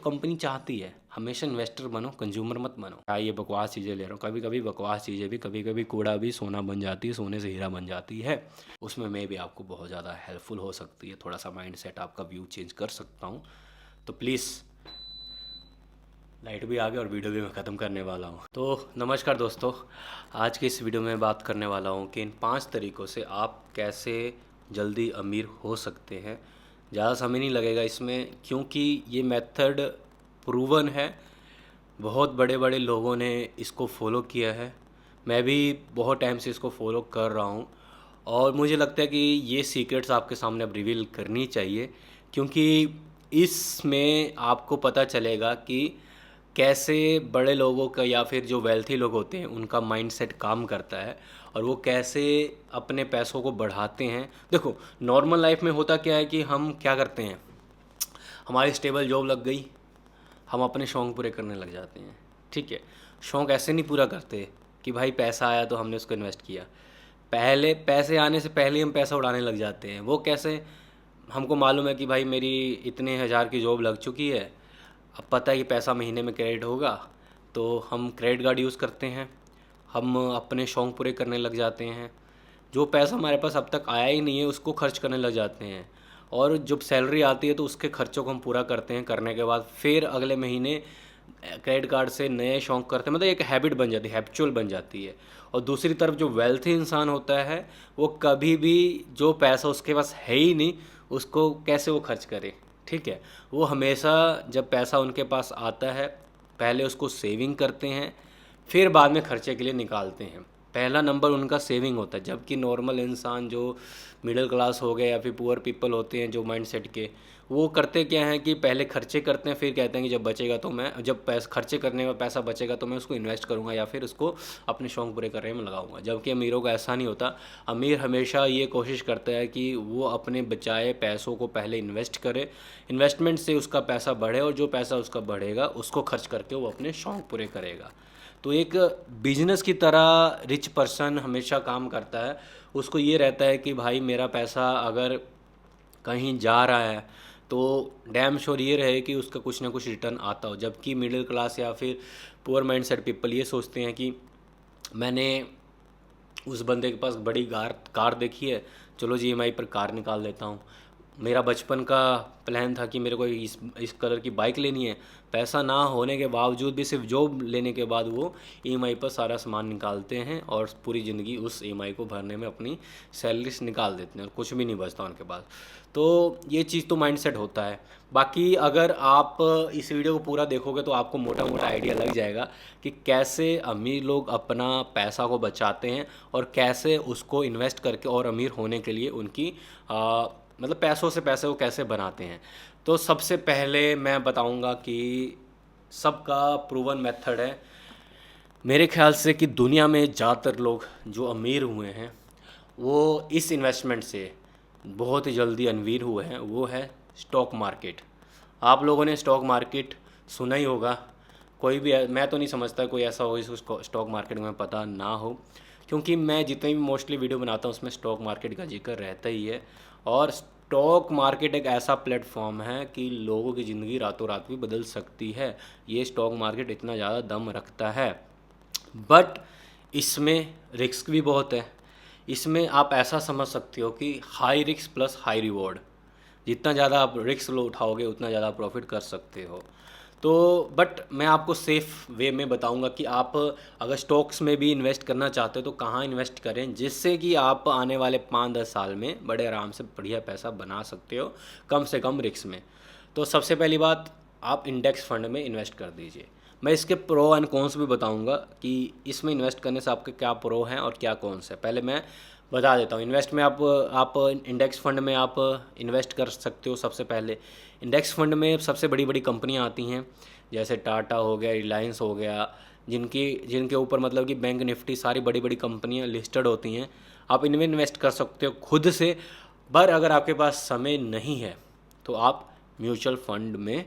Company चाहती है। हमेशा इन्वेस्टर बनो, कंज्यूमर मत बनो। हाँ, ये बकवास चीज़ें ले रहा हूँ, कभी कभी बकवास चीज़ें भी, कभी कभी कूड़ा भी सोना बन जाती है, सोने से हीरा बन जाती है। उसमें मैं भी आपको बहुत ज़्यादा हेल्पफुल हो सकती है, थोड़ा सा माइंड सेट आपका व्यू चेंज कर सकता हूँ। तो प्लीज़, लाइट भी आ गई और वीडियो भी मैं ख़त्म करने वाला हूँ। तो नमस्कार दोस्तों, आज की इस वीडियो में बात करने वाला हूँ कि इन 5 तरीक़ों से आप कैसे जल्दी अमीर हो सकते हैं। ज़्यादा समय नहीं लगेगा इसमें, क्योंकि ये मेथड प्रूवन है। बहुत बड़े बड़े लोगों ने इसको फॉलो किया है। मैं भी बहुत टाइम से इसको फॉलो कर रहा हूँ और मुझे लगता है कि ये सीक्रेट्स आपके सामने अब रिवील करनी चाहिए, क्योंकि इसमें आपको पता चलेगा कि कैसे बड़े लोगों का या फिर जो वेल्थी लोग होते हैं उनका माइंडसेट काम करता है और वो कैसे अपने पैसों को बढ़ाते हैं। देखो, नॉर्मल लाइफ में होता क्या है कि हम क्या करते हैं, हमारी स्टेबल जॉब लग गई, हम अपने शौक़ पूरे करने लग जाते हैं। ठीक है, शौक़ ऐसे नहीं पूरा करते कि भाई पैसा आया तो हमने उसको इन्वेस्ट किया। पहले पैसे आने से पहले हम पैसा उड़ाने लग जाते हैं। वो कैसे? हमको मालूम है कि भाई मेरी इतने हज़ार की जॉब लग चुकी है, अब पता है कि पैसा महीने में क्रेडिट होगा, तो हम क्रेडिट कार्ड यूज़ करते हैं, हम अपने शौक़ पूरे करने लग जाते हैं। जो पैसा हमारे पास अब तक आया ही नहीं है उसको खर्च करने लग जाते हैं, और जब सैलरी आती है तो उसके खर्चों को हम पूरा करते हैं। करने के बाद फिर अगले महीने क्रेडिट कार्ड से नए शौक़ करते हैं, मतलब एक हैबिट बन जाती है, हैबिचुअल बन जाती है। और दूसरी तरफ जो वेल्थी इंसान होता है वो कभी भी जो पैसा उसके पास है ही नहीं उसको कैसे वो खर्च करे। ठीक है, वो हमेशा जब पैसा उनके पास आता है पहले उसको सेविंग करते हैं, फिर बाद में खर्चे के लिए निकालते हैं। पहला नंबर उनका सेविंग होता है, जबकि नॉर्मल इंसान जो मिडिल क्लास हो गए या फिर पुअर पीपल होते हैं जो माइंडसेट के, वो करते क्या हैं कि पहले खर्चे करते हैं, फिर कहते हैं कि जब बचेगा तो मैं, जब पैसा खर्चे करने का पैसा बचेगा तो मैं उसको इन्वेस्ट करूँगा या फिर उसको अपने शौक़ पूरे करने में लगाऊंगा। जबकि अमीरों का ऐसा नहीं होता। अमीर हमेशा ये कोशिश करता है कि वो अपने बचाए पैसों को पहले इन्वेस्ट करे, इन्वेस्टमेंट से उसका पैसा बढ़े और जो पैसा उसका बढ़ेगा उसको खर्च करके वो अपने शौक़ पूरे करेगा। तो एक बिजनेस की तरह रिच पर्सन हमेशा काम करता है। उसको ये रहता है कि भाई मेरा पैसा अगर कहीं जा रहा है तो डैम श्योर ये रहे कि उसका कुछ ना कुछ रिटर्न आता हो। जबकि मिडिल क्लास या फिर पुअर माइंडसेट पीपल ये सोचते हैं कि मैंने उस बंदे के पास बड़ी कार देखी है, चलो जी ईएमआई पर कार निकाल देता हूँ। मेरा बचपन का प्लान था कि मेरे को इस कलर की बाइक लेनी है, पैसा ना होने के बावजूद भी सिर्फ जॉब लेने के बाद वो ईएमआई पर सारा सामान निकालते हैं और पूरी ज़िंदगी उस ईएमआई को भरने में अपनी सैलरी निकाल देते हैं और कुछ भी नहीं बचता उनके पास। तो ये चीज़ तो माइंडसेट होता है। बाकी अगर आप इस वीडियो को पूरा देखोगे तो आपको मोटा मोटा आइडिया लग जाएगा कि कैसे अमीर लोग अपना पैसा को बचाते हैं और कैसे उसको इन्वेस्ट करके और अमीर होने के लिए उनकी मतलब पैसों से पैसे वो कैसे बनाते हैं। तो सबसे पहले मैं बताऊंगा कि सबका प्रूवन मेथड है मेरे ख्याल से कि दुनिया में ज़्यादातर लोग जो अमीर हुए हैं वो इस इन्वेस्टमेंट से बहुत ही जल्दी अमीर हुए हैं, वो है स्टॉक मार्केट। आप लोगों ने स्टॉक मार्केट सुना ही होगा। कोई भी, मैं तो नहीं समझता कोई ऐसा हो जिसको स्टॉक मार्केट में पता ना हो, क्योंकि मैं जितने भी मोस्टली वीडियो बनाता हूँ उसमें स्टॉक मार्केट का जिक्र रहता ही है। और स्टॉक मार्केट एक ऐसा प्लेटफॉर्म है कि लोगों की ज़िंदगी रातों रात भी बदल सकती है। ये स्टॉक मार्केट इतना ज़्यादा दम रखता है, बट इसमें रिस्क भी बहुत है। इसमें आप ऐसा समझ सकते हो कि high risk plus high reward. जितना ज़्यादा आप रिस्क लो उठाओगे उतना ज़्यादा प्रॉफिट कर सकते हो। तो बट मैं आपको सेफ़ वे में बताऊंगा कि आप अगर स्टॉक्स में भी इन्वेस्ट करना चाहते हो तो कहाँ इन्वेस्ट करें, जिससे कि आप आने वाले 5-10 साल में बड़े आराम से बढ़िया पैसा बना सकते हो कम से कम रिस्क में। तो सबसे पहली बात, आप इंडेक्स फंड में इन्वेस्ट कर दीजिए। मैं इसके प्रो एंड कॉन्स भी बताऊंगा कि इसमें इन्वेस्ट करने से आपके क्या प्रो हैं और क्या कॉन्स हैं। पहले मैं बता देता हूँ। इन्वेस्ट में आप इंडेक्स फंड में आप इन्वेस्ट कर सकते हो। सबसे पहले इंडेक्स फंड में सबसे बड़ी बड़ी कंपनियाँ आती हैं, जैसे टाटा हो गया, रिलायंस हो गया, जिनके ऊपर मतलब कि बैंक निफ्टी, सारी बड़ी बड़ी कंपनियाँ लिस्टेड होती हैं। आप इनमें इन्वेस्ट कर सकते हो खुद से। पर अगर आपके पास समय नहीं है तो आप म्यूचुअल फंड में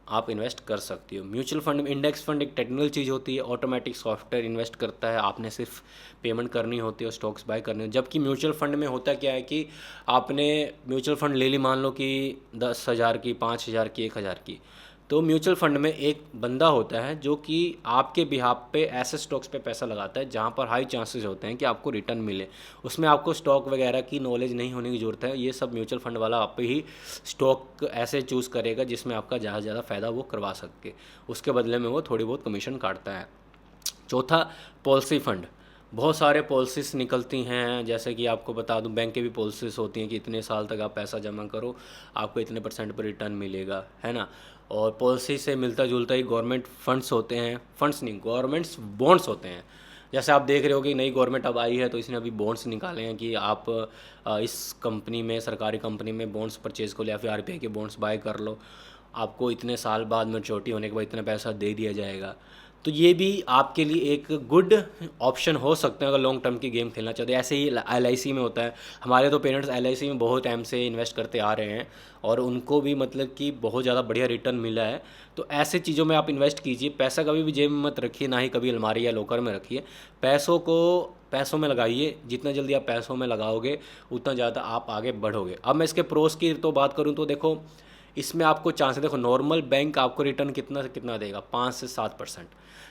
आप इन्वेस्ट कर सकती हो। म्यूचुअल फंड में, इंडेक्स फंड एक टेक्निकल चीज़ होती है, ऑटोमेटिक सॉफ्टवेयर इन्वेस्ट करता है, आपने सिर्फ पेमेंट करनी होती है, स्टॉक्स बाय करने। जबकि म्यूचुअल फंड में होता क्या है कि आपने म्यूचुअल फंड ले ली, मान लो कि 10,000 की, 5,000 की, 1,000 की, तो म्यूचुअल फंड में एक बंदा होता है जो कि आपके बिहाफ पे ऐसे स्टॉक्स पे पैसा लगाता है जहाँ पर हाई चांसेस होते हैं कि आपको रिटर्न मिले। उसमें आपको स्टॉक वगैरह की नॉलेज नहीं होने की ज़रूरत है, ये सब म्यूचुअल फंड वाला आप पे ही स्टॉक ऐसे चूज़ करेगा जिसमें आपका ज़्यादा से ज़्यादा फ़ायदा वो करवा सके, उसके बदले में वो थोड़ी बहुत कमीशन काटता है। चौथा, पॉलिसी फ़ंड। बहुत सारे पॉलिसीज़ निकलती हैं, जैसे कि आपको बता दूं बैंक की भी पॉलिसीज़ होती हैं कि इतने साल तक आप पैसा जमा करो, आपको इतने % पर रिटर्न मिलेगा, है ना। और पॉलिसी से मिलता जुलता ही गवर्नमेंट फंड्स होते हैं, फंड्स नहीं, गवर्नमेंट्स बॉन्ड्स होते हैं। जैसे आप देख रहे हो कि नई गवर्नमेंट अब आई है तो इसने अभी बॉन्ड्स निकाले हैं कि आप इस कंपनी में, सरकारी कंपनी में बॉन्ड्स परचेज़ को, या फिर आरबीआई के बॉन्ड्स बाय कर लो, आपको इतने साल बाद मैच्योरिटी होने के बाद इतना पैसा दे दिया जाएगा। तो ये भी आपके लिए एक गुड ऑप्शन हो सकते हैं अगर लॉन्ग टर्म की गेम खेलना चाहते हैं। ऐसे ही LIC में होता है, हमारे तो पेरेंट्स LIC में बहुत टाइम से इन्वेस्ट करते आ रहे हैं और उनको भी मतलब कि बहुत ज़्यादा बढ़िया रिटर्न मिला है। तो ऐसे चीज़ों में आप इन्वेस्ट कीजिए, पैसा कभी भी जेब में मत रखिए, ना ही कभी अलमारी या लॉकर में रखिए, पैसों को पैसों में लगाइए। जितना जल्दी आप पैसों में लगाओगे उतना ज़्यादा आप आगे बढ़ोगे। अब मैं इसके प्रोस की तो बात करूँ तो देखो, इसमें आपको चांस है, देखो नॉर्मल बैंक आपको रिटर्न कितना से कितना देगा, 5 से 7%,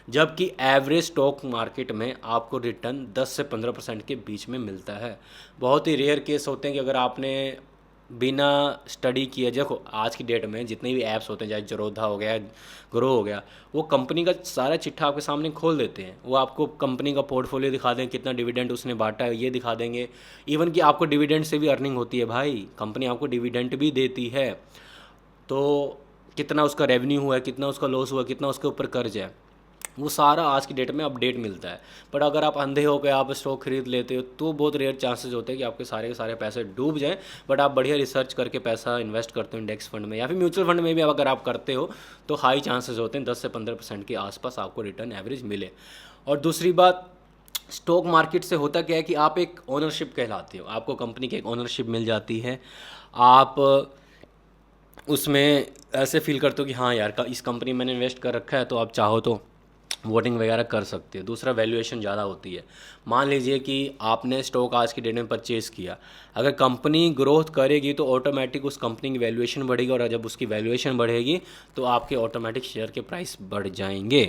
जबकि एवरेज स्टॉक मार्केट में आपको रिटर्न 10 से 15% के बीच में मिलता है। बहुत ही रेयर केस होते हैं कि अगर आपने बिना स्टडी किए, देखो आज की डेट में जितने भी ऐप्स होते हैं, चाहे जरोधा हो गया, ग्रो हो गया, वो कंपनी का सारा चिट्ठा आपके सामने खोल देते हैं। वो आपको कंपनी का पोर्टफोलियो दिखा देंगे, कितना डिविडेंड उसने बांटा है ये दिखा देंगे। इवन कि आपको डिविडेंड से भी अर्निंग होती है भाई, कंपनी आपको डिविडेंड भी देती है। तो कितना उसका रेवेन्यू हुआ है, कितना उसका लॉस हुआ है, कितना उसके ऊपर कर्ज है, वो सारा आज की डेट में अपडेट मिलता है। पर अगर आप अंधे हो के आप स्टॉक खरीद लेते हो तो बहुत रेयर चांसेस होते हैं कि आपके सारे के सारे पैसे डूब जाएं। बट आप बढ़िया रिसर्च करके पैसा इन्वेस्ट करते हो इंडेक्स फंड में या फिर म्यूचुअल फंड में भी अगर आप करते हो तो हाई चांसेस होते हैं 10 से 15% के आसपास आपको रिटर्न एवरेज मिले। और दूसरी बात, स्टॉक मार्केट से होता क्या है कि आप एक ओनरशिप कहलाते हो, आपको कंपनी की एक ओनरशिप मिल जाती है। आप उसमें ऐसे फील करते हो कि हाँ यार, इस कंपनी में मैंने इन्वेस्ट कर रखा है, तो आप चाहो तो वोटिंग वगैरह कर सकते हो। दूसरा, वैल्यूएशन ज़्यादा होती है। मान लीजिए कि आपने स्टॉक आज की डेट में परचेज़ किया, अगर कंपनी ग्रोथ करेगी तो ऑटोमेटिक उस कंपनी की वैल्यूएशन बढ़ेगी, और जब उसकी वैल्यूएशन बढ़ेगी तो आपके ऑटोमेटिक शेयर के प्राइस बढ़ जाएंगे।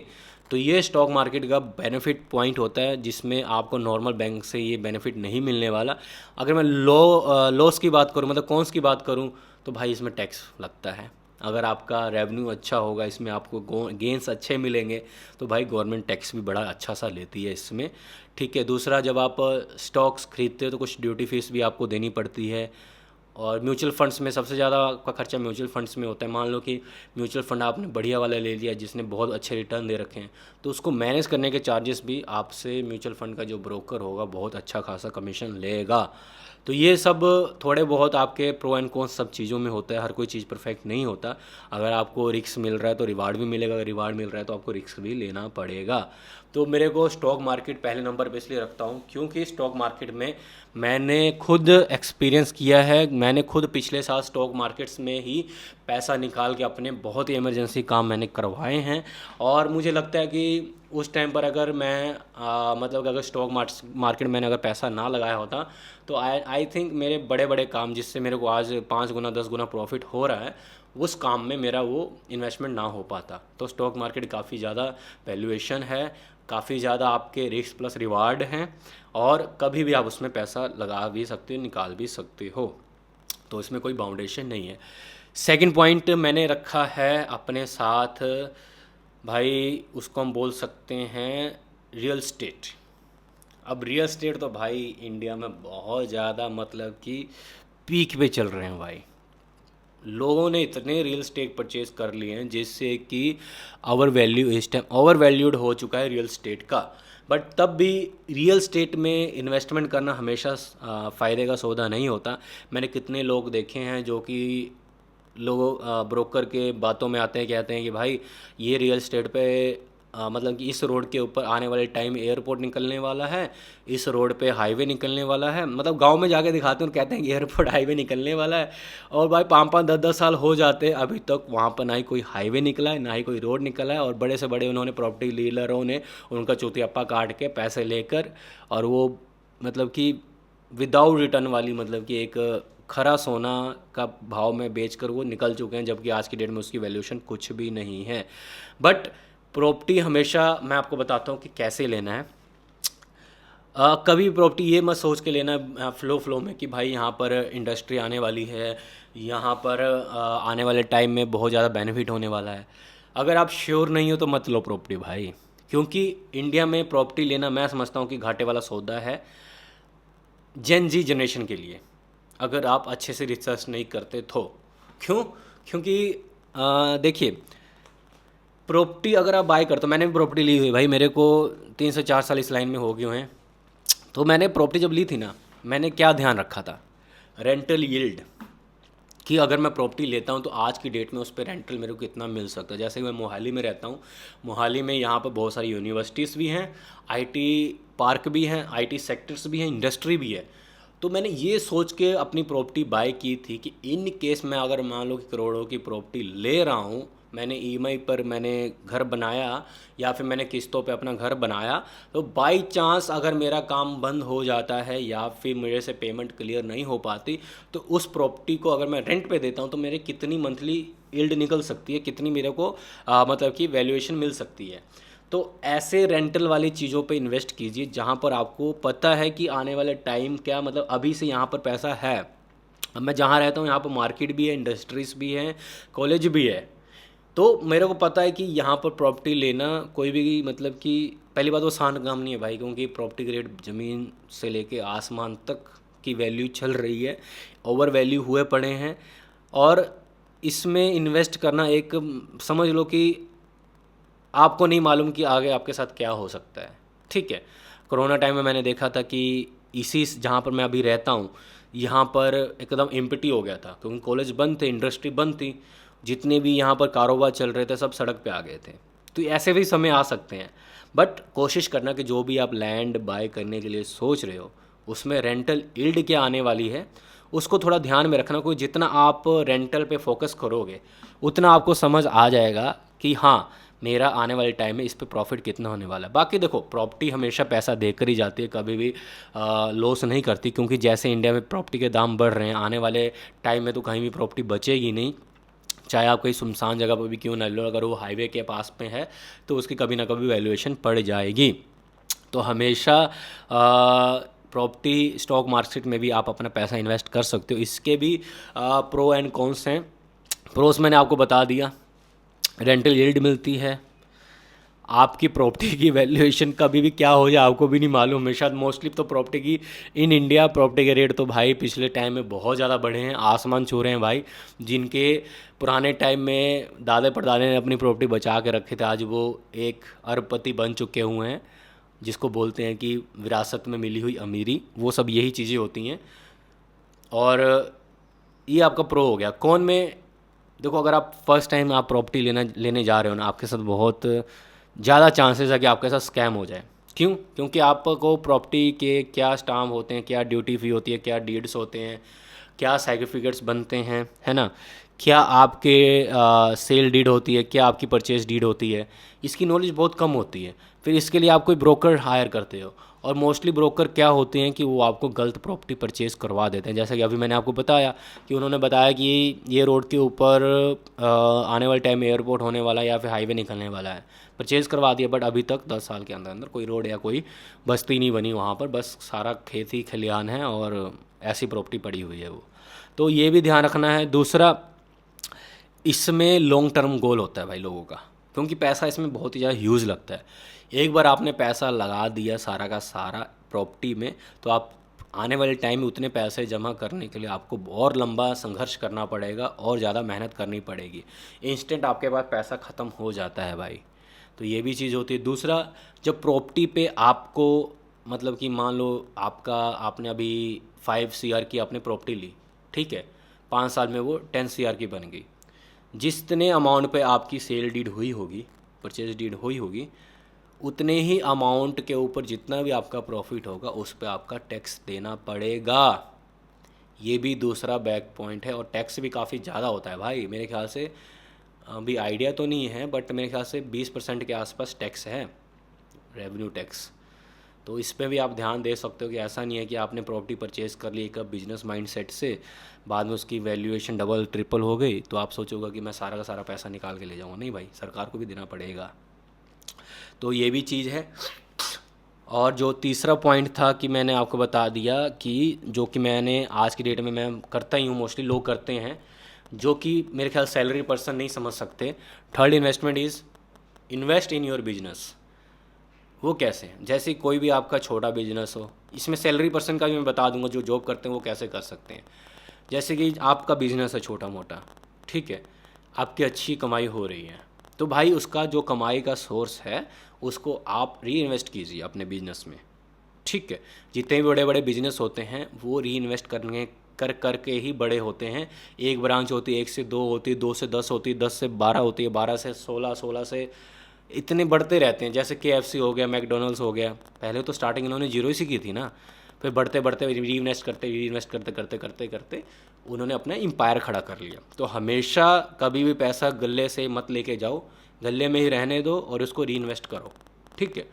तो ये स्टॉक मार्केट का बेनिफिट पॉइंट होता है जिसमें आपको नॉर्मल बैंक से ये बेनिफिट नहीं मिलने वाला। अगर मैं लॉस की बात करूँ, मतलब कॉन्स की बात करूँ, तो भाई इसमें टैक्स लगता है। अगर आपका रेवेन्यू अच्छा होगा, इसमें आपको गेंस अच्छे मिलेंगे, तो भाई गवर्नमेंट टैक्स भी बड़ा अच्छा सा लेती है इसमें, ठीक है। दूसरा, जब आप स्टॉक्स खरीदते हो तो कुछ ड्यूटी फीस भी आपको देनी पड़ती है। और म्यूचुअल फंड्स में सबसे ज़्यादा आपका खर्चा म्यूचुअल फंड्स में होता है। मान लो कि म्यूचुअल फंड आपने बढ़िया वाला ले लिया जिसने बहुत अच्छे रिटर्न दे रखे हैं, तो उसको मैनेज करने के चार्जेस भी आपसे म्यूचुअल फंड का जो ब्रोकर होगा बहुत अच्छा खासा कमीशन लेगा। तो ये सब थोड़े बहुत आपके प्रो एंड कॉन्स सब चीज़ों में होता है, हर कोई चीज़ परफेक्ट नहीं होता। अगर आपको रिस्क मिल रहा है तो रिवार्ड भी मिलेगा, अगर रिवार्ड मिल रहा है तो आपको रिस्क भी लेना पड़ेगा। तो मेरे को स्टॉक मार्केट पहले नंबर पे इसलिए रखता हूँ क्योंकि स्टॉक मार्केट में मैंने खुद एक्सपीरियंस किया है। मैंने खुद पिछले साल स्टॉक मार्केट्स में ही पैसा निकाल के अपने बहुत ही इमरजेंसी काम मैंने करवाए हैं। और मुझे लगता है कि उस टाइम पर अगर मैं मतलब अगर स्टॉक मार्केट मैंने अगर पैसा ना लगाया होता तो आई थिंक मेरे बड़े बड़े काम जिससे मेरे को आज 5 गुना 10 गुना प्रॉफिट हो रहा है, उस काम में मेरा वो इन्वेस्टमेंट ना हो पाता। तो स्टॉक मार्केट काफ़ी ज़्यादा वैल्यूएशन है, काफ़ी ज़्यादा आपके रिस्क प्लस रिवार्ड हैं, और कभी भी आप उसमें पैसा लगा भी सकते हो, निकाल भी सकते हो, तो इसमें कोई बाउंडेशन नहीं है। सेकंड पॉइंट मैंने रखा है अपने साथ भाई, उसको हम बोल सकते हैं रियल स्टेट। अब रियल स्टेट तो भाई इंडिया में बहुत ज़्यादा मतलब कि पीक पे चल रहे हैं भाई। लोगों ने इतने रियल स्टेट परचेज कर लिए हैं जिससे कि ओवर वैल्यू इस टाइम ओवर वैल्यूड हो चुका है रियल स्टेट का। बट तब भी रियल स्टेट में इन्वेस्टमेंट करना हमेशा फ़ायदे का सौदा नहीं होता। मैंने कितने लोग देखे हैं जो कि लोगों ब्रोकर के बातों में आते हैं, कहते हैं कि भाई ये रियल स्टेट पे मतलब कि इस रोड के ऊपर आने वाले टाइम एयरपोर्ट निकलने वाला है, इस रोड पे हाईवे निकलने वाला है। मतलब गांव में जाके दिखाते हैं और कहते हैं कि एयरपोर्ट हाईवे निकलने वाला है, और भाई 5-5 10-10 साल हो जाते हैं, अभी तक वहाँ पर ना ही कोई हाईवे निकला है, ना ही कोई रोड निकला है। और बड़े से बड़े उन्होंने प्रॉपर्टी डीलरों ने उनका चौथियाप्पा काट के पैसे लेकर, और वो मतलब कि विदाउट रिटर्न वाली मतलब कि एक खरा सोना का भाव में बेचकर वो निकल चुके हैं, जबकि आज की डेट में उसकी वैल्यूएशन कुछ भी नहीं है। बट प्रॉपर्टी हमेशा मैं आपको बताता हूँ कि कैसे लेना है। कभी प्रॉपर्टी ये मत सोच के लेना फ्लो में कि भाई यहाँ पर इंडस्ट्री आने वाली है, यहाँ पर आने वाले टाइम में बहुत ज़्यादा बेनिफिट होने वाला है। अगर आप श्योर नहीं हो तो मत लो प्रॉपर्टी भाई, क्योंकि इंडिया में प्रॉपर्टी लेना मैं समझता हूँ कि घाटे वाला सौदा है जेन जी जनरेशन के लिए, अगर आप अच्छे से रिसर्च नहीं करते तो। क्यों? क्योंकि देखिए, प्रॉपर्टी अगर आप बाय करते हो, मैंने भी प्रॉपर्टी ली हुई भाई, मेरे को 3 से 4 साल इस लाइन में हो गए हैं। तो मैंने प्रॉपर्टी जब ली थी ना, मैंने क्या ध्यान रखा था, रेंटल यील्ड, कि अगर मैं प्रॉपर्टी लेता हूँ तो आज की डेट में उस पर रेंटल मेरे को कितना मिल सकता है। जैसे कि मैं मोहाली में रहता हूँ, मोहाली में यहाँ पर बहुत सारी यूनिवर्सिटीज़ भी हैं, आईटी पार्क भी हैं, आईटी सेक्टर्स भी हैं, इंडस्ट्री भी है। तो मैंने ये सोच के अपनी प्रॉपर्टी बाय की थी कि इन केस मैं अगर मान लो कि करोड़ों की प्रॉपर्टी ले रहा हूँ, मैंने ईएमआई पर मैंने घर बनाया या फिर मैंने किस्तों पे अपना घर बनाया, तो बाई चांस अगर मेरा काम बंद हो जाता है या फिर मेरे से पेमेंट क्लियर नहीं हो पाती, तो उस प्रॉपर्टी को अगर मैं रेंट पे देता हूँ तो मेरे कितनी मंथली यील्ड निकल सकती है, कितनी मेरे को मतलब कि वैल्यूएशन मिल सकती है। तो ऐसे रेंटल वाली चीज़ों पे इन्वेस्ट कीजिए जहाँ पर आपको पता है कि आने वाले टाइम क्या, मतलब अभी से यहाँ पर पैसा है। अब मैं जहाँ रहता हूँ यहाँ पर मार्केट भी है, इंडस्ट्रीज़ भी हैं, कॉलेज भी है। तो मेरे को पता है कि यहाँ पर प्रॉपर्टी लेना कोई भी, मतलब कि पहली बात वो आसान काम नहीं है भाई, क्योंकि प्रॉपर्टी के रेट ज़मीन से लेके आसमान तक की वैल्यू चल रही है, ओवर वैल्यू हुए पड़े हैं। और इसमें इन्वेस्ट करना एक, समझ लो कि आपको नहीं मालूम कि आगे आपके साथ क्या हो सकता है। ठीक है, कोरोना टाइम में मैंने देखा था कि इसी जहाँ पर मैं अभी रहता हूँ यहाँ पर एकदम एम्प्टी हो गया था, क्योंकि कॉलेज बंद थे, इंडस्ट्री बंद थी, जितने भी यहाँ पर कारोबार चल रहे थे सब सड़क पे आ गए थे। तो ऐसे भी समय आ सकते हैं। बट कोशिश करना कि जो भी आप लैंड बाय करने के लिए सोच रहे हो उसमें रेंटल यील्ड क्या आने वाली है उसको थोड़ा ध्यान में रखना। कोई जितना आप रेंटल पे फोकस करोगे उतना आपको समझ आ जाएगा कि हाँ, मेरा आने वाले टाइम में इस पे प्रॉफिट कितना होने वाला है। बाकी देखो, प्रॉपर्टी हमेशा पैसा देकर ही जाती है, कभी भी लॉस नहीं करती, क्योंकि जैसे इंडिया में प्रॉपर्टी के दाम बढ़ रहे हैं, आने वाले टाइम में तो कहीं भी प्रॉपर्टी बचेगी नहीं। चाहे आप कहीं सुनसान जगह पर भी क्यों ना लो, अगर वो हाईवे के पास में है तो उसकी कभी ना कभी वैल्यूएशन पड़ जाएगी। तो हमेशा प्रॉपर्टी स्टॉक मार्केट में भी आप अपना पैसा इन्वेस्ट कर सकते हो। इसके भी प्रो एंड कॉन्स हैं। प्रोस मैंने आपको बता दिया, रेंटल यील्ड मिलती है, आपकी प्रॉपर्टी की वैल्यूएशन कभी भी क्या हो जाए आपको भी नहीं मालूम है। शायद मोस्टली तो प्रॉपर्टी की इन इंडिया प्रॉपर्टी के रेट तो भाई पिछले टाइम में बहुत ज़्यादा बढ़े हैं, आसमान छू रहे हैं भाई। जिनके पुराने टाइम में दादा परदादे ने अपनी प्रॉपर्टी बचा के रखे थे, आज वो एक अरबपति बन चुके हुए हैं, जिसको बोलते हैं कि विरासत में मिली हुई अमीरी, वो सब यही चीज़ें होती हैं। और ये आपका प्रो हो गया। कौन में देखो, अगर आप फर्स्ट टाइम आप प्रॉपर्टी लेने जा रहे हो ना, आपके साथ बहुत ज़्यादा चांसेस है कि आपके साथ स्कैम हो जाए। क्यों? क्योंकि आपको प्रॉपर्टी के क्या स्टाम्प होते हैं, क्या ड्यूटी फ़ी होती है, क्या डीड्स होते हैं, क्या सर्टिफिकेट्स बनते हैं, है ना, क्या आपके सेल डीड होती है, क्या आपकी परचेज डीड होती है, इसकी नॉलेज बहुत कम होती है। फिर इसके लिए आप कोई ब्रोकर हायर करते हो, और मोस्टली ब्रोकर क्या होते हैं कि वो आपको गलत प्रॉपर्टी परचेज़ करवा देते हैं। जैसा कि अभी मैंने आपको बताया कि उन्होंने बताया कि ये रोड के ऊपर आने वाले टाइम में एयरपोर्ट होने वाला है या फिर हाईवे निकलने वाला है, परचेज़ करवा दिया, बट अभी तक 10 साल के अंदर अंदर कोई रोड या कोई बस्ती नहीं बनी वहाँ पर, बस सारा खेती खलिहान है और ऐसी प्रॉपर्टी पड़ी हुई है वो। तो ये भी ध्यान रखना है। दूसरा, इसमें लॉन्ग टर्म गोल होता है भाई लोगों का, क्योंकि पैसा इसमें बहुत ही ज़्यादा ह्यूज लगता है। एक बार आपने पैसा लगा दिया सारा का सारा प्रॉपर्टी में, तो आप आने वाले टाइम में उतने पैसे जमा करने के लिए आपको और लंबा संघर्ष करना पड़ेगा और ज़्यादा मेहनत करनी पड़ेगी। इंस्टेंट आपके पास पैसा ख़त्म हो जाता है भाई, तो ये भी चीज़ होती है। दूसरा, जब प्रॉपर्टी पे आपको, मतलब कि मान लो आपने अभी 5 CR की आपने प्रॉपर्टी ली, ठीक है, 5 साल में वो 10 CR की बन गई। जितने अमाउंट पे आपकी सेल डीड हुई होगी, परचेज डीड हुई होगी, उतने ही अमाउंट के ऊपर जितना भी आपका प्रॉफिट होगा उस पर आपका टैक्स देना पड़ेगा। ये भी दूसरा बैक पॉइंट है, और टैक्स भी काफ़ी ज़्यादा होता है भाई। मेरे ख्याल से अभी आइडिया तो नहीं है, बट मेरे ख्याल से 20% के आसपास टैक्स है, रेवेन्यू टैक्स। तो इस पे भी आप ध्यान दे सकते हो कि ऐसा नहीं है कि आपने प्रॉपर्टी परचेज़ कर ली एक बिजनेस माइंडसेट से, बाद में उसकी वैल्यूएशन डबल ट्रिपल हो गई तो आप सोचोगे कि मैं सारा का सारा पैसा निकाल के ले जाऊँगा। नहीं भाई, सरकार को भी देना पड़ेगा। तो ये भी चीज़ है। और जो तीसरा पॉइंट था कि मैंने आपको बता दिया कि जो कि मैंने आज की डेट में मैं करता ही हूँ, मोस्टली लोग करते हैं, जो कि मेरे ख्याल सैलरी पर्सन नहीं समझ सकते। Third investment is invest in your business. वो कैसे? जैसे कोई भी आपका छोटा बिजनेस हो, इसमें सैलरी पर्सन का भी मैं बता दूंगा, जो जॉब करते हैं वो कैसे कर सकते हैं। जैसे कि आपका बिजनेस है छोटा मोटा, ठीक है, आपकी अच्छी कमाई हो रही है, तो भाई उसका जो कमाई का सोर्स है उसको आप री इन्वेस्ट कीजिए अपने बिजनेस में, ठीक है। जितने भी बड़े बड़े बिजनेस होते हैं वो री इन्वेस्ट करके ही बड़े होते हैं। एक ब्रांच होती है, 1 से 2 होती है, 2 से 10 होती है, 10 से 12 होती है, 12 से 16, 16 से इतने बढ़ते रहते हैं। जैसे KFC हो गया, मैकडोनल्ड्स हो गया, पहले तो स्टार्टिंग इन्होंने जीरो ही सी की थी ना, फिर बढ़ते बढ़ते री इन्वेस्ट करते करते करते करते उन्होंने अपना एम्पायर खड़ा कर लिया। तो हमेशा कभी भी पैसा गले से मत लेके जाओ, गले में ही रहने दो और उसको री इन्वेस्ट करो, ठीक है।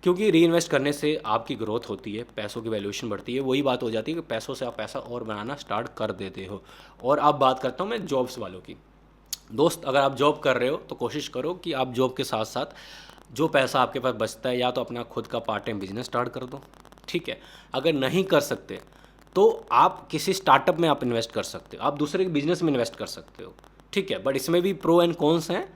क्योंकि री इन्वेस्ट करने से आपकी ग्रोथ होती है, पैसों की वैल्यूएशन बढ़ती है। वही बात हो जाती है कि पैसों से आप पैसा और बनाना स्टार्ट कर देते हो। और अब बात करता हूँ मैं जॉब्स वालों की। दोस्त, अगर आप जॉब कर रहे हो तो कोशिश करो कि आप जॉब के साथ साथ जो पैसा आपके पास बचता है या तो अपना खुद का पार्ट टाइम बिजनेस स्टार्ट कर दो, ठीक है। अगर नहीं कर सकते तो आप किसी स्टार्टअप में आप इन्वेस्ट कर सकते हो, आप दूसरे के बिजनेस में इन्वेस्ट कर सकते हो, ठीक है। बट इसमें भी प्रो एंड कॉन्स हैं।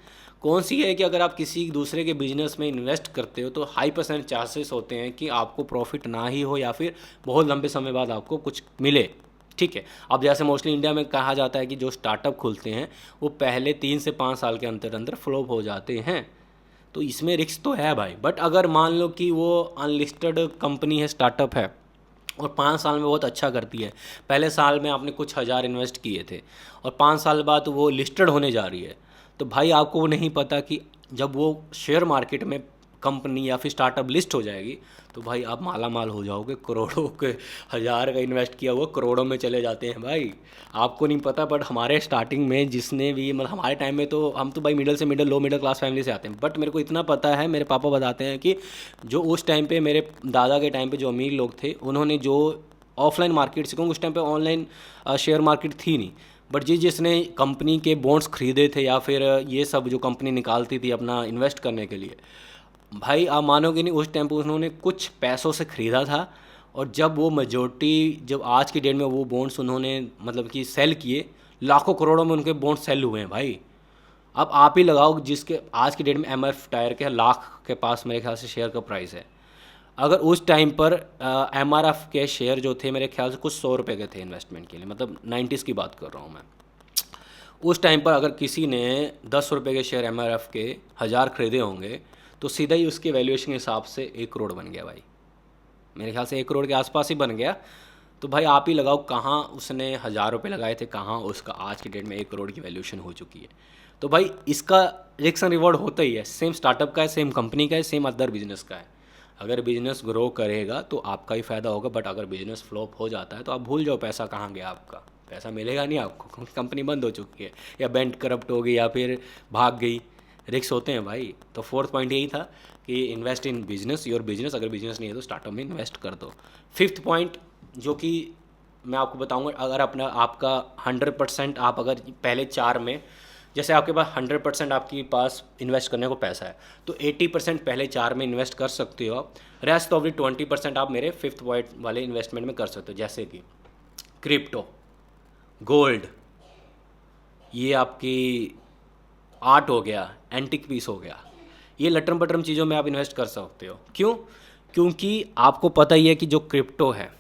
कौन सी है कि अगर आप किसी दूसरे के बिजनेस में इन्वेस्ट करते हो तो हाई % चांसेस होते हैं कि आपको प्रॉफिट ना ही हो या फिर बहुत लंबे समय बाद आपको कुछ मिले, ठीक है। अब जैसे मोस्टली इंडिया में कहा जाता है कि जो स्टार्टअप खुलते हैं वो पहले 3 से 5 साल के अंदर अंदर फ्लॉप हो जाते हैं। तो इसमें रिस्क तो है भाई। बट अगर मान लो कि वो अनलिस्टेड कंपनी है, स्टार्टअप है, और 5 साल में बहुत अच्छा करती है, पहले साल में आपने कुछ हज़ार इन्वेस्ट किए थे और 5 साल बाद वो लिस्टेड होने जा रही है, तो भाई आपको वो नहीं पता कि जब वो शेयर मार्केट में कंपनी या फिर स्टार्टअप लिस्ट हो जाएगी तो भाई आप माला माल हो जाओगे। करोड़ों के, हज़ार का इन्वेस्ट किया हुआ करोड़ों में चले जाते हैं भाई, आपको नहीं पता। बट हमारे स्टार्टिंग में जिसने भी, मतलब हमारे टाइम में तो हम तो भाई लो मिडिल क्लास फैमिली से आते हैं। बट मेरे को इतना पता है, मेरे पापा बताते हैं कि जो उस टाइम पे, मेरे दादा के टाइम पे जो अमीर लोग थे, उन्होंने जो ऑफलाइन मार्केट से, क्योंकि उस टाइम पे ऑनलाइन शेयर मार्केट थी नहीं, बट जिसने कंपनी के बॉन्ड्स खरीदे थे या फिर ये सब जो कंपनी निकालती थी अपना इन्वेस्ट करने के लिए, भाई आप मानोगे नहीं, उस टाइम पे उन्होंने कुछ पैसों से ख़रीदा था। और जब वो मेजोरिटी, जब आज की डेट में वो बॉन्ड्स उन्होंने मतलब कि सेल किए, लाखों करोड़ों में उनके बॉन्ड्स सेल हुए हैं भाई। अब आप ही लगाओ, जिसके आज की डेट में MF टायर के लाख के पास मेरे ख्याल से शेयर का प्राइस है। अगर उस टाइम पर MRF के शेयर जो थे मेरे ख्याल से कुछ 100 रुपये के थे इन्वेस्टमेंट के लिए, मतलब 90s की बात कर रहा हूँ मैं। उस टाइम पर अगर किसी ने 10 रुपये के शेयर MRF के 1000 खरीदे होंगे तो सीधा ही उसके वैल्यूएशन के हिसाब से 1 करोड़ बन गया भाई, मेरे ख्याल से 1 करोड़ के आसपास ही बन गया। तो भाई आप ही लगाओ, कहाँ उसने 1000 रुपये लगाए थे, कहाँ उसका आज की डेट में 1 करोड़ की वैल्यूएशन हो चुकी है। तो भाई इसका रिस्क एंड रिवॉर्ड होता ही है, सेम स्टार्टअप का है, सेम कंपनी का है, सेम अदर बिजनेस का है। अगर बिजनेस ग्रो करेगा तो आपका ही फ़ायदा होगा, बट अगर बिजनेस फ्लॉप हो जाता है तो आप भूल जाओ पैसा कहाँ गया आपका, पैसा मिलेगा नहीं आपको, क्योंकि कंपनी बंद हो चुकी है या बैंक करप्ट हो गई या फिर भाग गई। रिस्क होते हैं भाई। तो फोर्थ पॉइंट यही था कि invest in business, your business. अगर बिजनेस नहीं है तो स्टार्टअप में इन्वेस्ट कर दो। फिफ्थ पॉइंट जो कि मैं आपको बताऊंगा, अगर अपना आपका 100% आप अगर पहले 4 में, जैसे आपके पास 100% आपके पास इन्वेस्ट करने को पैसा है तो 80% पहले 4 में इन्वेस्ट कर सकते हो आप। रेस्ट ऑफ द 20% आप मेरे फिफ्थ पॉइंट वाले इन्वेस्टमेंट में कर सकते हो, जैसे कि क्रिप्टो, गोल्ड, ये आपकी आर्ट हो गया, एंटिक पीस हो गया, ये लटरम पटरम चीज़ों में आप इन्वेस्ट कर सकते हो। क्यों? क्योंकि आपको पता ही है कि जो क्रिप्टो है,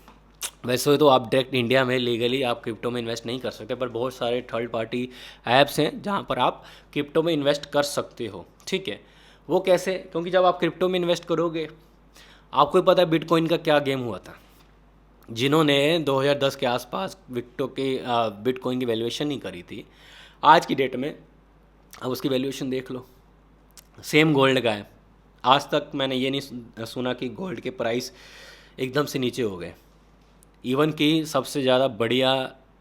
वैसे तो आप डायरेक्ट इंडिया में लीगली आप क्रिप्टो में इन्वेस्ट नहीं कर सकते, पर बहुत सारे थर्ड पार्टी ऐप्स हैं जहां पर आप क्रिप्टो में इन्वेस्ट कर सकते हो, ठीक है। वो कैसे? क्योंकि जब आप क्रिप्टो में इन्वेस्ट करोगे, आपको ही पता है बिटकॉइन का क्या गेम हुआ था। जिन्होंने 2010 के आसपास बिटकॉइन की वैल्यूएशन नहीं करी थी, आज की डेट में अब उसकी वैल्यूएशन देख लो, सेम गोल्ड का है। आज तक मैंने ये नहीं सुना कि गोल्ड के प्राइस एकदम से नीचे हो गए। इवन कि सबसे ज़्यादा बढ़िया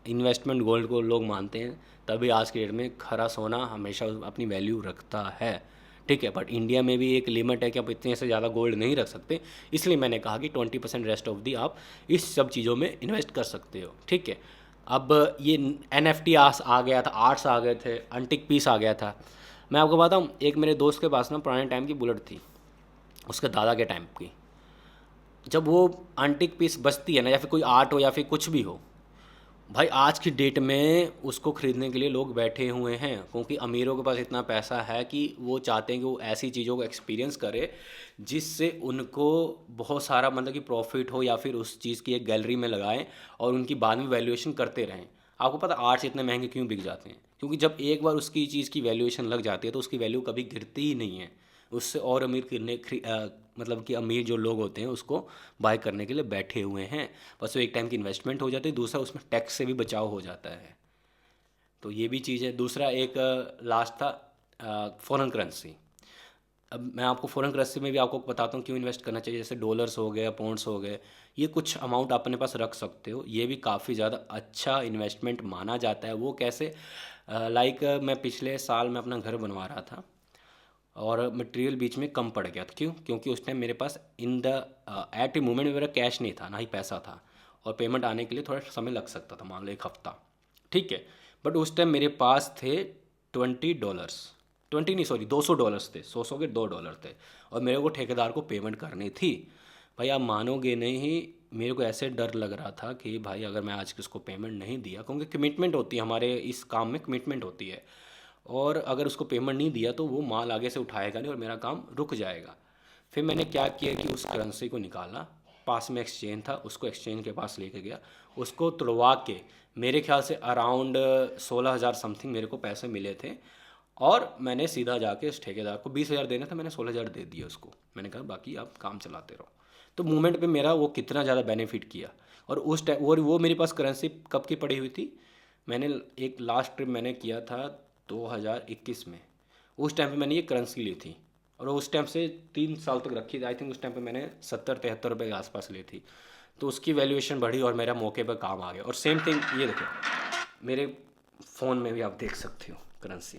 इन्वेस्टमेंट गोल्ड को लोग मानते हैं, तभी आज की डेट में खरा सोना हमेशा अपनी वैल्यू रखता है, ठीक है, बट इंडिया में भी एक लिमिट है कि आप इतने से ज़्यादा गोल्ड नहीं रख सकते, इसलिए मैंने कहा कि 20% रेस्ट ऑफ दी आप इस सब चीज़ों में इन्वेस्ट कर सकते हो। ठीक है, अब ये NFT आ गया था, आर्ट्स आ गए थे, अंटिक पीस आ गया था। मैं आपको बताऊँ, एक मेरे दोस्त के पास ना पुराने टाइम की बुलेट थी, उसके दादा के टाइम की। जब वो आंटिक पीस बचती है ना, या फिर कोई आर्ट हो या फिर कुछ भी हो, भाई आज की डेट में उसको ख़रीदने के लिए लोग बैठे हुए हैं, क्योंकि अमीरों के पास इतना पैसा है कि वो चाहते हैं कि वो ऐसी चीज़ों को एक्सपीरियंस करे जिससे उनको बहुत सारा मतलब कि प्रॉफिट हो, या फिर उस चीज़ की एक गैलरी में लगाएं और उनकी बाद में वैल्यूएशन करते रहें। आपको पता आर्ट्स इतने महंगे क्यों बिक जाते हैं? क्योंकि जब एक बार उसकी चीज़ की वैल्यूएशन लग जाती है तो उसकी वैल्यू कभी गिरती ही नहीं है। उससे और अमीर मतलब कि अमीर जो लोग होते हैं उसको बाय करने के लिए बैठे हुए हैं। बस वो एक टाइम की इन्वेस्टमेंट हो जाती है, दूसरा उसमें टैक्स से भी बचाव हो जाता है। तो ये भी चीज़ है। दूसरा एक लास्ट था फॉरेन करेंसी। अब मैं आपको फॉरेन करेंसी में भी आपको बताता हूँ क्यों इन्वेस्ट करना चाहिए। जैसे डॉलर्स हो गए, पौंड्स हो गए, ये कुछ अमाउंट अपने पास रख सकते हो। ये भी काफ़ी ज़्यादा अच्छा इन्वेस्टमेंट माना जाता है। वो कैसे? लाइक मैं पिछले साल में अपना घर बनवा रहा था और मटेरियल बीच में कम पड़ गया था। क्यों? क्योंकि उस टाइम मेरे पास in the at a moment मेरा कैश नहीं था, ना ही पैसा था, और पेमेंट आने के लिए थोड़ा समय लग सकता था, मान लो 1 हफ्ता। ठीक है, बट उस टाइम मेरे पास थे $20, 20 नहीं सॉरी $200 थे, 100 के $2 थे, और मेरे को ठेकेदार को पेमेंट करनी थी। भाई आप मानोगे नहीं, मेरे को ऐसे डर लग रहा था कि भाई अगर मैं आज किसको पेमेंट नहीं दिया, क्योंकि कमिटमेंट होती है हमारे इस काम में, कमिटमेंट होती है, और अगर उसको पेमेंट नहीं दिया तो वो माल आगे से उठाएगा नहीं और मेरा काम रुक जाएगा। फिर मैंने क्या किया कि उस करेंसी को निकाला, पास में एक्सचेंज था, उसको एक्सचेंज के पास लेके गया, उसको तुड़वा के मेरे ख्याल से अराउंड 16,000 समथिंग मेरे को पैसे मिले थे। और मैंने सीधा जाके उस ठेकेदार को 20,000 देना था, मैंने 16,000 दे दिया उसको। मैंने कहा बाकी आप काम चलाते रहो। तो मूवमेंट पे मेरा वो कितना ज़्यादा बेनिफिट किया। और उस टाइम वो मेरे पास करेंसी कब की पड़ी हुई थी, मैंने एक लास्ट ट्रिप मैंने किया था 2021 में। उस टाइम पे मैंने ये करेंसी ली थी, और उस टाइम से 3 साल तक रखी थी। आई थिंक उस टाइम पे मैंने 70-73 रुपये के आसपास ली थी। तो उसकी वैल्यूएशन बढ़ी और मेरा मौके पर काम आ गया। और सेम थिंग ये देखो, मेरे फ़ोन में भी आप देख सकते हो करेंसी।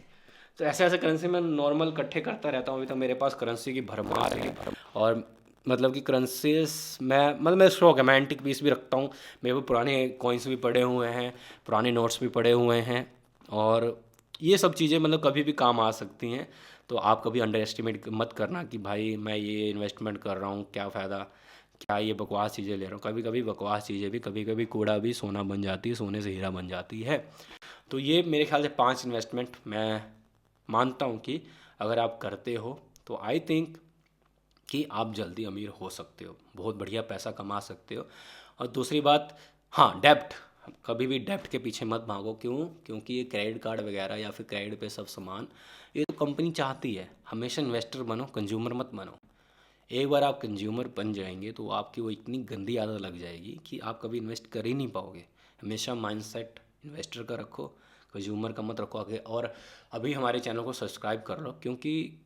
तो ऐसे ऐसे करेंसी मैं नॉर्मल इकट्ठे करता रहता हूँ। अभी तक मेरे पास करेंसी की भरमार है। और मतलब कि करेंसीज मैं शौक है, मैं एंटिक पीस भी रखता हूँ। मेरे को पुराने कॉइन्स भी पड़े हुए हैं, पुराने नोट्स भी पड़े हुए हैं, और ये सब चीज़ें मतलब कभी भी काम आ सकती हैं। तो आप कभी अंडर एस्टिमेट मत करना कि भाई मैं ये इन्वेस्टमेंट कर रहा हूँ, क्या फ़ायदा, क्या ये बकवास चीज़ें ले रहा हूँ। कभी कभी बकवास चीज़ें भी, कभी कभी कूड़ा भी सोना बन जाती है, सोने से हीरा बन जाती है। तो ये मेरे ख्याल से 5 इन्वेस्टमेंट मैं मानता हूँ कि अगर आप करते हो तो आई थिंक कि आप जल्दी अमीर हो सकते हो, बहुत बढ़िया पैसा कमा सकते हो। और दूसरी बात, हाँ, डेब्ट, कभी भी डेब्ट के पीछे मत भागो। क्यों? क्योंकि ये क्रेडिट कार्ड वगैरह या फिर क्रेडिट पे सब सामान, ये तो कंपनी चाहती है। हमेशा इन्वेस्टर बनो, कंज्यूमर मत बनो। एक बार आप कंज्यूमर बन जाएंगे तो आपकी वो इतनी गंदी आदत लग जाएगी कि आप कभी इन्वेस्ट कर ही नहीं पाओगे। हमेशा माइंडसेट इन्वेस्टर का रखो, कंज्यूमर का मत रखो आगे। और अभी हमारे चैनल को सब्सक्राइब कर लो, क्योंकि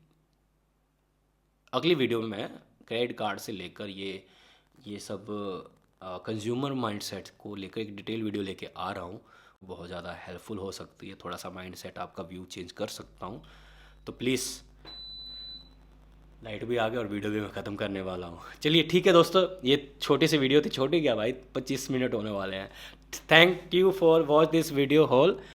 अगली वीडियो में मैं क्रेडिट कार्ड से लेकर ये सब कंज्यूमर माइंडसेट को लेकर एक डिटेल वीडियो लेके आ रहा हूँ। बहुत ज़्यादा हेल्पफुल हो सकती है, थोड़ा सा माइंडसेट आपका व्यू चेंज कर सकता हूँ। तो प्लीज़, लाइट भी आ गई और वीडियो भी मैं ख़त्म करने वाला हूँ। चलिए ठीक है दोस्तों, ये छोटी सी वीडियो थी, छोटी क्या भाई, 25 मिनट होने वाले हैं। Thank you for watch this video whole.